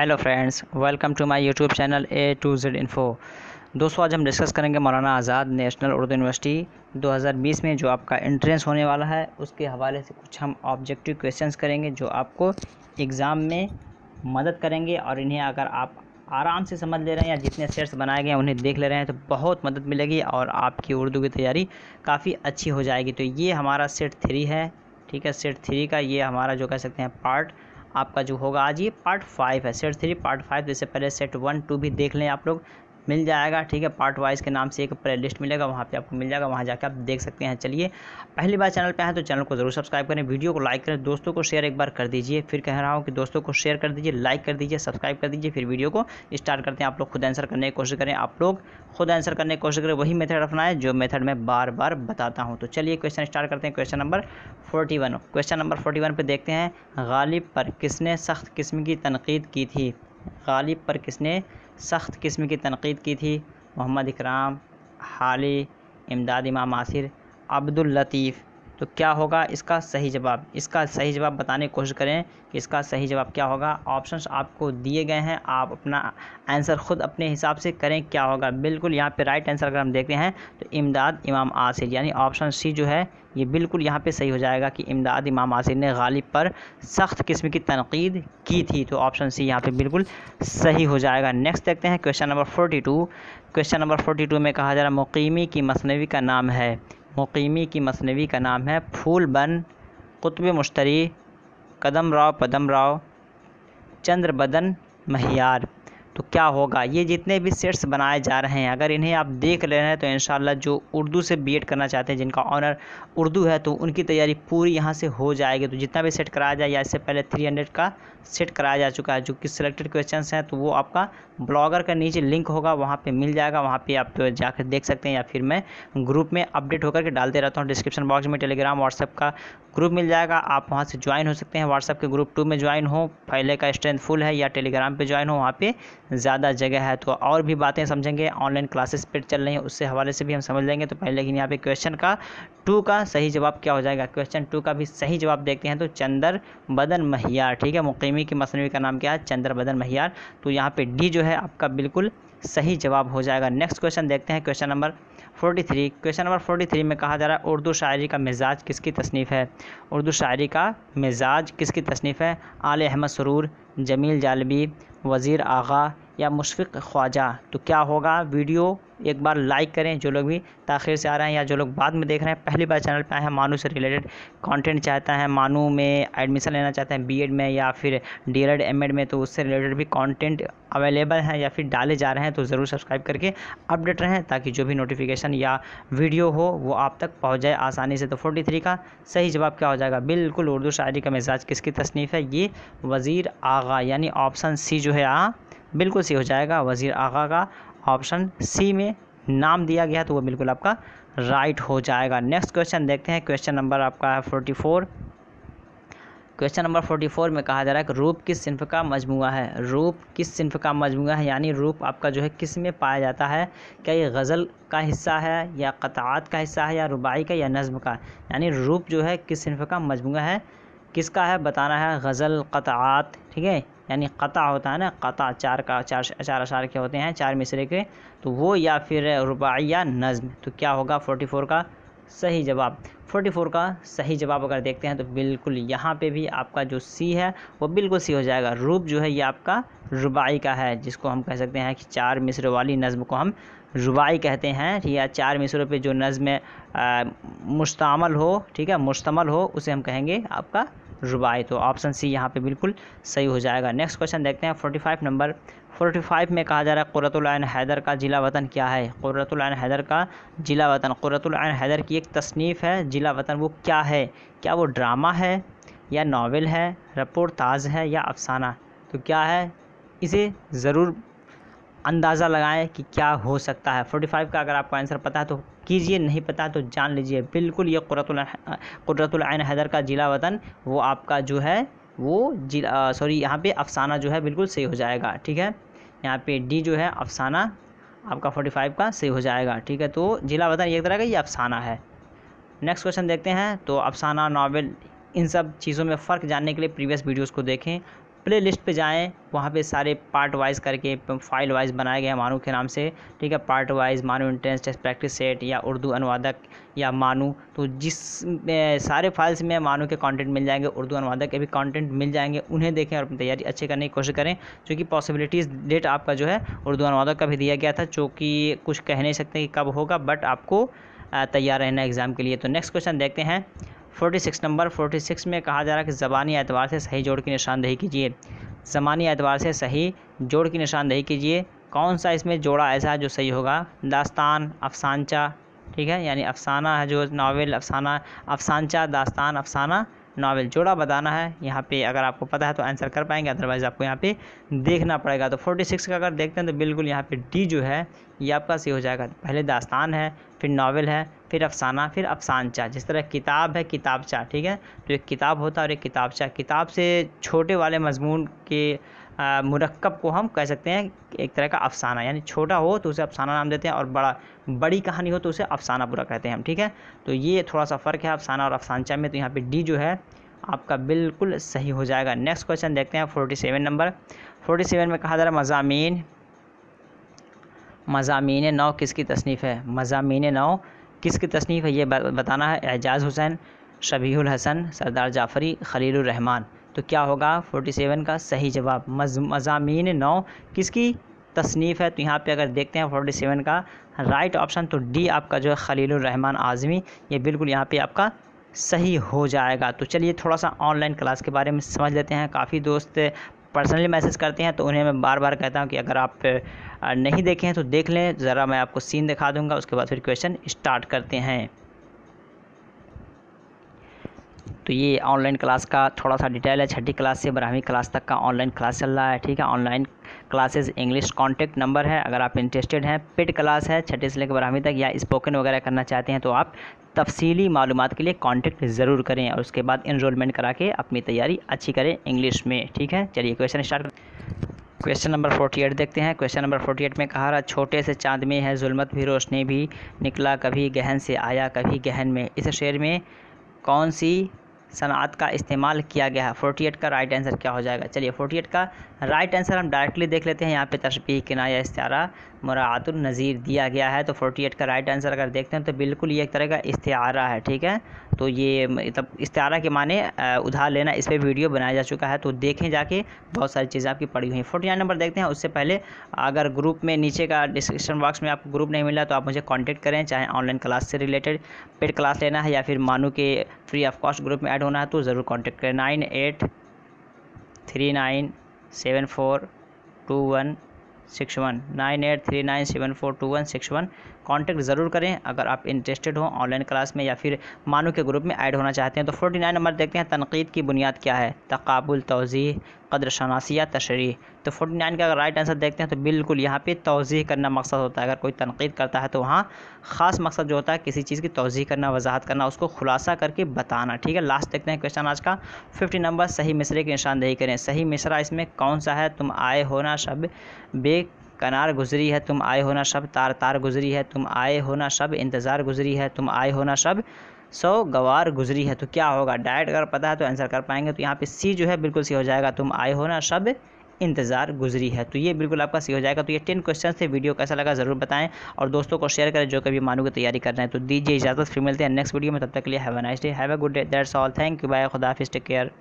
Hello friends, welcome to my YouTube channel A to Z info. दोस्तों, आज हम discuss करेंगे मौलाना आज़ाद नेशनल उर्दू यूनिवर्सिटी 2020 में जो आपका एंट्रेंस होने वाला है उसके हवाले से कुछ हम ऑब्जेक्टिव क्वेश्चंस करेंगे जो आपको एग्ज़ाम में मदद करेंगे। और इन्हें अगर आप आराम से समझ ले रहे हैं या जितने सेट्स बनाए गए हैं उन्हें देख ले रहे हैं तो बहुत मदद मिलेगी और आपकी उर्दू की तैयारी काफ़ी अच्छी हो जाएगी। तो ये हमारा सेट 3 है, ठीक है। सेट 3 का ये हमारा जो कह सकते हैं पार्ट आपका जो होगा, आज ये पार्ट 5 है। सेट 3 पार्ट 5, इससे पहले सेट 1, 2 भी देख लें आप लोग, मिल जाएगा, ठीक है। पार्ट वाइज के नाम से एक प्ले लिस्ट मिलेगा, वहाँ पे आपको मिल जाएगा, वहाँ जाकर आप देख सकते हैं। चलिए, पहली बार चैनल पे आए तो चैनल को ज़रूर सब्सक्राइब करें, वीडियो को लाइक करें, दोस्तों को शेयर एक बार कर दीजिए। फिर कह रहा हूँ कि दोस्तों को शेयर कर दीजिए, लाइक कर दीजिए, सब्सक्राइब कर दीजिए। फिर वीडियो को स्टार्ट करते हैं। आप लोग खुद आंसर करने की कोशिश करें, आप लोग खुद आंसर करने की कोशिश करें, वही मेथड अपनाएं जो मेथड मैं बार बार बताता हूँ। तो चलिए क्वेश्चन स्टार्ट करते हैं। Question number 41। क्वेश्चन नंबर 41 पे देखते हैं, गालिब पर किसने सख्त किस्म की तनकीद की थी? गालिब पर किसने सख्त किस्म की तनकीद की थी? मोहम्मद इकराम, हाली, इमदाद इमाम आसिर, अब्दुल लतीफ़। तो क्या होगा इसका सही जवाब? इसका सही जवाब बताने की कोशिश करें कि इसका सही जवाब क्या होगा। ऑप्शंस आपको दिए गए हैं, आप अपना आंसर खुद अपने हिसाब से करें क्या होगा। बिल्कुल यहाँ पे राइट आंसर अगर हम देखते हैं तो इमदाद इमाम आसिर, यानी ऑप्शन सी जो है ये बिल्कुल यहाँ पे सही हो जाएगा कि इमदाद इमाम आसिर ने गालिब पर सख्त किस्म की तनकीद की थी। तो ऑप्शन सी यहाँ पे बिल्कुल सही हो जाएगा। नेक्स्ट देखते हैं क्वेश्चन नंबर 42। क्वेश्चन नंबर 42 में कहा जा रहा है, मुकीमी की मसनवी का नाम है। मुकीमी की मसनवी का नाम है फूल बन, कुतुब मुश्तरी, कदम राव पदम राव, चंद्र बदन महियार। तो क्या होगा? ये जितने भी सेट्स बनाए जा रहे हैं अगर इन्हें आप देख ले रहे हैं तो इंशाल्लाह जो उर्दू से बीएड करना चाहते हैं, जिनका ऑनर उर्दू है, तो उनकी तैयारी पूरी यहाँ से हो जाएगी। तो जितना भी सेट कराया जाए, या इससे पहले 300 का सेट कराया जा चुका है, जो कि सिलेक्टेड क्वेश्चंस हैं, तो वो आपका ब्लॉगर का नीचे लिंक होगा, वहाँ पे मिल जाएगा, वहाँ पे आप जाकर देख सकते हैं। या फिर मैं ग्रुप में अपडेट होकर के डालते रहता हूँ, डिस्क्रिप्शन बॉक्स में टेलीग्राम व्हाट्सएप का ग्रुप मिल जाएगा, आप वहाँ से ज्वाइन हो सकते हैं। व्हाट्सएप के ग्रुप 2 में ज्वाइन हो, पहले का स्ट्रेंथ फुल है, या टेलीग्राम पे ज्वाइन हो, वहाँ पे ज़्यादा जगह है। तो और भी बातें समझेंगे, ऑनलाइन क्लासेस पे चल रही हैं, उससे हवाले से भी हम समझ लेंगे। तो पहले लेकिन यहाँ पे क्वेश्चन का 2 का सही जवाब क्या हो जाएगा? क्वेश्चन 2 का भी सही जवाब देखते हैं तो चंद्र बदन महियार, ठीक है। मुकीमी की मसनवी का नाम क्या है? चंद्र बदन महियार। तो यहाँ पे डी जो है आपका बिल्कुल सही जवाब हो जाएगा। नेक्स्ट क्वेश्चन देखते हैं, क्वेश्चन नंबर 43। क्वेश्चन नंबर 43 में कहा जा रहा है, उर्दू शायरी का मिजाज किसकी तसनीफ़ है? उर्दू शायरी का मिजाज किसकी तसनीफ़ है? आले अहमद सुरूर, जमील जालबी, वज़ीर आगा, या मुशफ़िक़ ख्वाजा। तो क्या होगा? वीडियो एक बार लाइक करें जो लोग भी ताख़िर से आ रहे हैं या जो लोग बाद में देख रहे हैं, पहली बार चैनल पे आए हैं, मानू से रिलेटेड कंटेंट चाहता है, मानू में एडमिशन लेना चाहते हैं बीएड में या फिर डीएलएड एमएड में, तो उससे रिलेटेड भी कंटेंट अवेलेबल हैं या फिर डाले जा रहे हैं। तो ज़रूर सब्सक्राइब करके अपडेट रहें ताकि जो भी नोटिफिकेशन या वीडियो हो वो आप तक पहुँच जाए आसानी से। तो 43 का सही जवाब क्या हो जाएगा? बिल्कुल उर्दू शायरी का मिजाज किसकी तसनीफ़ है? ये वज़ीर आगा, यानी ऑप्शन सी जो है बिल्कुल सी हो जाएगा। वज़ीर आगा का ऑप्शन सी में नाम दिया गया तो वो बिल्कुल आपका राइट हो जाएगा। नेक्स्ट क्वेश्चन देखते हैं, क्वेश्चन नंबर आपका है 44। क्वेश्चन नंबर 44 में कहा जा रहा है कि रूप किस सिन्फ का मजमूआ है? रूप किस सिन्फ का मजमूआ है, यानी रूप आपका जो है किस में पाया जाता है? क्या ये गज़ल का हिस्सा है, या क़ताआत का हिस्सा है, या रुबाई का, या नज़्म का? यानी रूप जो है किस सिन्फ का मजमूआ है, किसका है बताना है। गज़ल, क़ताआत, ठीक है, यानी क़ता होता है ना, क़ता चार अशार के होते हैं, 4 मिसरे के, तो वो, या फिर रुबाई या नज़्म। तो क्या होगा 44 का सही जवाब? 44 का सही जवाब अगर देखते हैं तो बिल्कुल यहाँ पे भी आपका जो सी है वो बिल्कुल सी हो जाएगा। रूप जो है ये आपका रुबाई का है, जिसको हम कह सकते हैं कि 4 मिसरों वाली नज़्म को हम रुबाई कहते हैं, ठीक है। 4 मिसरों पे जो नज़्म मुश्तमल हो, ठीक है, मुश्तमल हो, उसे हम कहेंगे आपका रुबाई। तो ऑप्शन सी यहाँ पे बिल्कुल सही हो जाएगा। नेक्स्ट क्वेश्चन देखते हैं 45 नंबर। 45 में कहा जा रहा है, क़ुर्रतुल ऐन हैदर का जिला वतन क्या है? क़ुर्रतुल ऐन हैदर का जिला वतन, क़ुर्रतुल ऐन हैदर की एक तसनीफ़ है जिला वतन, वो क्या है? क्या वो ड्रामा है, या नावल है, रिपोर्टाज है, या अफसाना? तो क्या है? इसे ज़रूर अंदाज़ा लगाएं कि क्या हो सकता है। 45 का अगर आपको आंसर पता है तो कीजिए, नहीं पता है तो जान लीजिए। बिल्कुल ये क़ुर्रतुल ऐन हैदर का जिला वतन वो आपका जो है वो जिला, सॉरी यहाँ पे अफसाना जो है बिल्कुल सही हो जाएगा, ठीक है। यहाँ पे डी जो है अफसाना आपका 45 का सही हो जाएगा, ठीक है। तो जिला वतन एक तरह का ये अफसाना है। नेक्स्ट क्वेश्चन देखते हैं। तो अफसाना, नावल, इन सब चीज़ों में फ़र्क जानने के लिए प्रीवियस वीडियोज़ को देखें, प्ले लिस्ट पर जाएँ, वहाँ पे सारे पार्ट वाइज करके फाइल वाइज बनाए गए हैं मानू के नाम से, ठीक है। पार्ट वाइज मानू एंट्रेंस टेस्ट प्रैक्टिस सेट या उर्दू अनुवादक या मानू, तो जिस सारे फाइल्स में मानू के कंटेंट मिल जाएंगे, उर्दू अनुवादक के भी कंटेंट मिल जाएंगे, उन्हें देखें और अपनी तैयारी अच्छी करने की कोशिश करें। क्योंकि पॉसिबिलिटीज़ डेट आपका जो है उर्दू अनुवादक का भी दिया गया था, जो कि कुछ कह नहीं सकते कि कब होगा, बट आपको तैयार रहना एग्ज़ाम के लिए। तो नेक्स्ट क्वेश्चन देखते हैं 46 नंबर। 46 में कहा जा रहा है कि ज़बानी एतबार से सही जोड़ की निशानदेही कीजिए। ज़बानी एतबार से सही जोड़ की निशानदेही कीजिए। कौन सा इसमें जोड़ा ऐसा है जो सही होगा? दास्तान, अफसानचा, ठीक है, यानी अफसाना है जो नावल, अफसाना, अफसानचा, दास्तान, अफसाना, नावल, जोड़ा बताना है। यहाँ पे अगर आपको पता है तो आंसर कर पाएंगे, अदरवाइज़ आपको यहाँ पे देखना पड़ेगा। तो 46 का अगर देखते हैं तो बिल्कुल यहाँ पे डी जो है ये आपका सही हो जाएगा। पहले दास्तान है, फिर नावल है, फिर अफसाना, फिर अफसानचा। जिस तरह किताब है, किताबचा, ठीक है, तो एक किताब होता है और एक किताबचा। किताब से छोटे वाले मजमून के मुरक्कब को हम कह सकते हैं एक तरह का अफसाना, यानी छोटा हो तो उसे अफसाना नाम देते हैं और बड़ी कहानी हो तो उसे अफसाना पूरा कहते हैं हम, ठीक है। तो ये थोड़ा सा फ़र्क है अफसाना और अफसानचा में। तो यहाँ पे डी जो है आपका बिल्कुल सही हो जाएगा। नेक्स्ट क्वेश्चन देखते हैं 47 नंबर। 47 में कहा जा रहा है मज़ामीन नौ किसकी तसनीफ़ है? मज़ामीन नौ किसकी तसनीफ़ है ये बताना है। एजाज़ हुसैन, शबीहुल हसन, सरदार जाफ़री, खलीलुर रहमान। तो क्या होगा 47 का सही जवाब? मज़ामीन नौ किसकी तसनीफ़ है? तो यहाँ पे अगर देखते हैं 47 का राइट ऑप्शन तो डी आपका जो है खलीलुर रहमान आज़मी, ये बिल्कुल यहाँ पे आपका सही हो जाएगा। तो चलिए थोड़ा सा ऑनलाइन क्लास के बारे में समझ लेते हैं। काफ़ी दोस्त पर्सनली मैसेज करते हैं तो उन्हें मैं बार बार कहता हूँ कि अगर आप नहीं देखे हैं तो देख लें। ज़रा मैं आपको सीन दिखा दूँगा, उसके बाद फिर क्वेश्चन स्टार्ट करते हैं। तो ये ऑनलाइन क्लास का थोड़ा सा डिटेल है। 6ठी क्लास से 12वीं क्लास तक का ऑनलाइन क्लास चल रहा है, ठीक है। Online classes English contact number है, अगर आप इंटरेस्टेड हैं। पेड क्लास है 6ठी से लेकर 12वीं तक, या स्पोकन वगैरह करना चाहते हैं तो आप तफसीली मालूमात के लिए कांटेक्ट ज़रूर करें और उसके बाद इनरोलमेंट करा के अपनी तैयारी अच्छी करें इंग्लिश में, ठीक है। चलिए क्वेश्चन स्टार्ट करें। क्वेश्चन नंबर 48 देखते हैं। क्वेश्चन नंबर 48 में कहा रहा छोटे से चांद में है जुल्मत भी रोशनी भी, निकला कभी गहन से आया कभी गहन में। इस शेर में कौन सी सनात का इस्तेमाल किया गया है? 48 का राइट आंसर क्या हो जाएगा? चलिए 48 का राइट आंसर हम डायरेक्टली देख लेते हैं। यहाँ पे तशबीह, किनाया, इस्तिआरा, मुराअतुन नज़ीर दिया गया है। तो 48 का राइट आंसर अगर देखते हैं तो बिल्कुल ये एक तरह का इस्तिआरा है, ठीक है। तो ये मतलब इस्तिआरा के माने उधार लेना, इस पर वीडियो बनाया जा चुका है, तो देखें जाके, बहुत सारी चीज़ें आपकी पड़ी हुई हैं। 49 नंबर देखते हैं। उससे पहले अगर ग्रुप में नीचे का डिस्क्रिप्शन बॉक्स में आपको ग्रुप नहीं मिला तो आप मुझे कॉन्टैक्ट करें, चाहे ऑनलाइन क्लास से रिलेटेड पेड क्लास लेना है या फिर मानू के फ्री ऑफ कॉस्ट ग्रुप में ऐड होना है तो ज़रूर कॉन्टैक्ट करें। 9839742161 9839742161 कॉन्टैक्ट ज़रूर करें अगर आप इंटरेस्टेड हो ऑनलाइन क्लास में या फिर मानू के ग्रुप में ऐड होना चाहते हैं। तो 49 नंबर देखते हैं। तनकीद की बुनियाद क्या है? तकाबुल, तौज़ीह, क़द्र शनासी या तशरीह। तो 49 का अगर राइट आंसर देखते हैं तो बिल्कुल यहाँ पे तौज़ीह करना मकसद होता है। अगर कोई तनकीद करता है तो वहाँ ख़ास मकसद जो होता है किसी चीज़ की तौज़ीह करना, वजाहत करना, उसको खुलासा करके बताना, ठीक है। लास्ट देखते हैं क्वेश्चन आज का 50 नंबर। सही मिसरे की निशानदेही करें। सही मिसरा इसमें कौन सा है? तुम आए हो ना शब बेकनार गुजरी है, तुम आए हो ना शब तार तार गुजरी है, तुम आए हो ना शब इंतज़ार गुजरी है, तुम आए हो ना शब सौ गवार गुजरी है। तो क्या होगा? डायरेक्ट अगर पता है तो आंसर कर पाएंगे। तो यहाँ पे सी जो है बिल्कुल सी हो जाएगा, तुम आए हो ना शब इंतज़ार गुजरी है। तो ये बिल्कुल आपका सी हो जाएगा। तो ये 10 क्वेश्चन थे। वीडियो कैसा लगा ज़रूर बताएं और दोस्तों को शेयर करें जो कभी मानू की तैयारी कर रहे हैं। तो दीजिए इजाज़त, फिर मिलते हैं नेक्स्ट वीडियो में। तब तक के लिए have a nice day, have a good day, that's all, thank you, bye, खुदा हाफिज़, टेक केयर।